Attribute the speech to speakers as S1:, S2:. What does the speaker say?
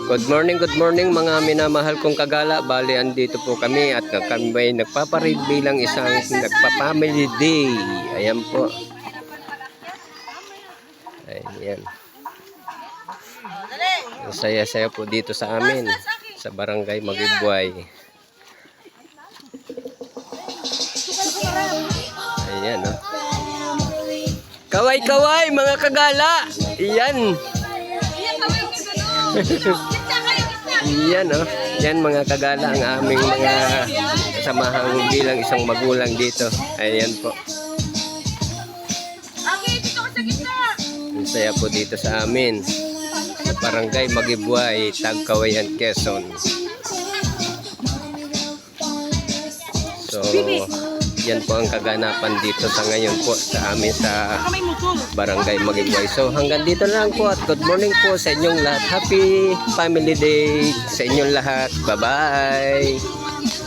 S1: Good morning mga minamahal kong kagala. Bali, andito po kami at kami ay nagpaparid bilang isang nagpa-family day. Ayan po. Ayan. Saya-saya po dito sa amin, sa barangay Magibway. Ayan, oh. Kaway-kaway mga kagala. Ayan. Yan, oh. Yan mga kagala ang aming mga kasamahang bilang isang magulang dito. Ayan po. Ang saya po dito sa amin, sa barangay Magibway, Tagkawayan, Quezon. So, yan po ang kaganapan dito sa ngayon po sa amin sa barangay Magibway. So hanggang dito lang po at good morning po sa inyong lahat. Happy Family Day sa inyong lahat. Bye bye.